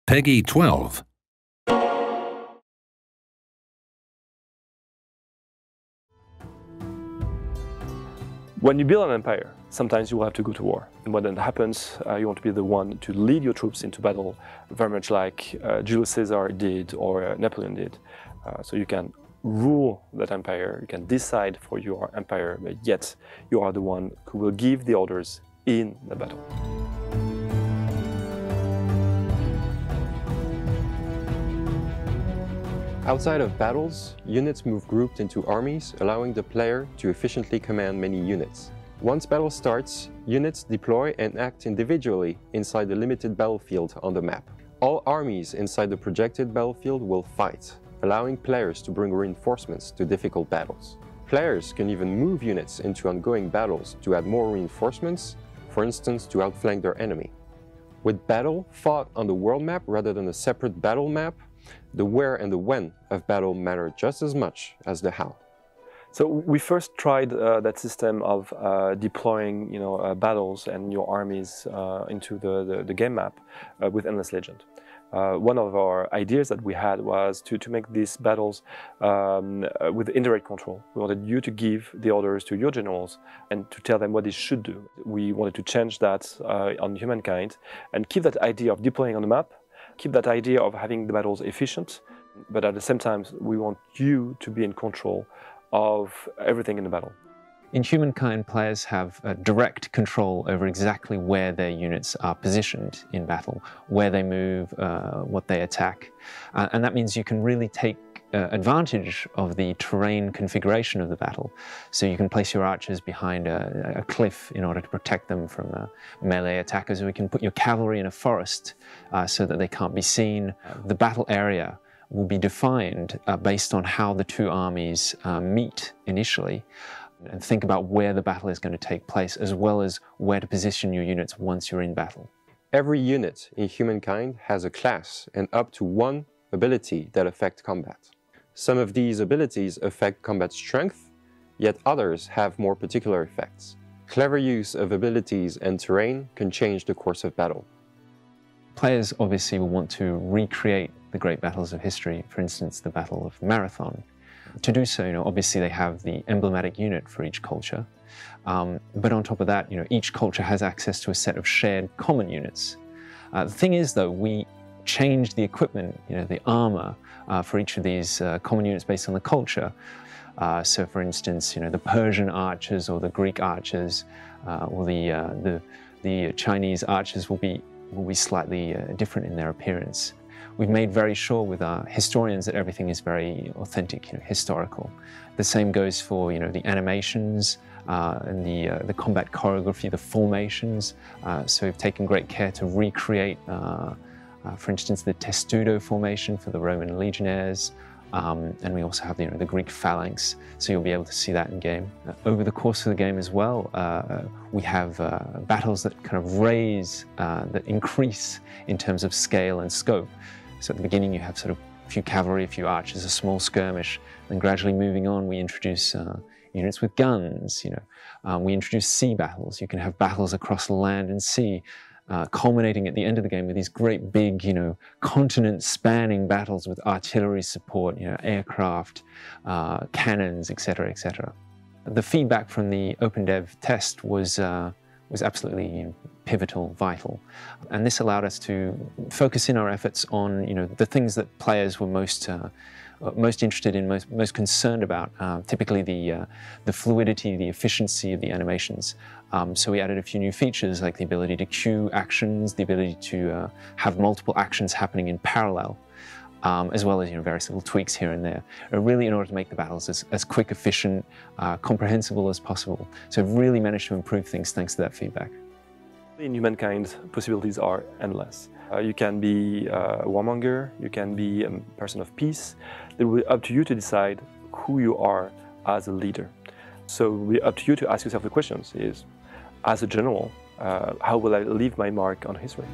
Peggy 12. When you build an empire, sometimes you will have to go to war. And when that happens, you want to be the one to lead your troops into battle, very much like Julius Caesar did or Napóleon did. So you can rule that empire, you can decide for your empire, but yet you are the one who will give the orders in the battle. Outside of battles, units move grouped into armies, allowing the player to efficiently command many units. Once battle starts, units deploy and act individually inside the limited battlefield on the map. All armies inside the projected battlefield will fight, allowing players to bring reinforcements to difficult battles. Players can even move units into ongoing battles to add more reinforcements, for instance to outflank their enemy. With battle fought on the world map rather than a separate battle map, the where and the when of battle matter just as much as the how. So we first tried that system of deploying, battles and your armies into the game map with Endless Legend. One of our ideas that we had was to make these battles with indirect control. We wanted you to give the orders to your generals and to tell them what they should do. We wanted to change that on Humankind and keep that idea of deploying on the map, keep that idea of having the battles efficient, but at the same time we want you to be in control of everything in the battle. In Humankind, players have direct control over exactly where their units are positioned in battle, where they move, what they attack. And that means you can really take advantage of the terrain configuration of the battle. So you can place your archers behind a cliff in order to protect them from melee attackers, or you can put your cavalry in a forest so that they can't be seen. The battle area will be defined based on how the two armies meet initially, and think about where the battle is going to take place, as well as where to position your units once you're in battle. Every unit in Humankind has a class and up to one ability that affect combat. Some of these abilities affect combat strength, yet others have more particular effects. Clever use of abilities and terrain can change the course of battle. Players obviously will want to recreate the great battles of history, for instance, the Battle of Marathon. To do so, obviously they have the emblematic unit for each culture, but on top of that, each culture has access to a set of shared common units. The thing is, though, we change the equipment, the armor, for each of these common units based on the culture. So, for instance, the Persian archers or the Greek archers or the Chinese archers will be slightly different in their appearance. We've made very sure with our historians that everything is very authentic, historical. The same goes for the animations and the combat choreography, the formations. So we've taken great care to recreate, for instance, the testudo formation for the Roman legionnaires. And we also have the Greek phalanx, so you'll be able to see that in game. Over the course of the game as well, we have battles that kind of raise, that increase in terms of scale and scope. So at the beginning you have sort of a few cavalry, a few archers, a small skirmish, and gradually moving on we introduce units with guns, we introduce sea battles. You can have battles across land and sea, culminating at the end of the game with these great big, continent-spanning battles with artillery support, aircraft, cannons, etc., etc. The feedback from the OpenDev test was absolutely pivotal, vital, and this allowed us to focus in our efforts on, the things that players were most interested in, most concerned about. Typically the fluidity, the efficiency of the animations. So we added a few new features like the ability to queue actions, the ability to have multiple actions happening in parallel, as well as various little tweaks here and there, really in order to make the battles as quick, efficient, comprehensible as possible. So we've really managed to improve things thanks to that feedback. In Humankind, possibilities are endless. You can be a warmonger, you can be a person of peace. It will be up to you to decide who you are as a leader. So it will be up to you to ask yourself the questions: as a general, how will I leave my mark on history?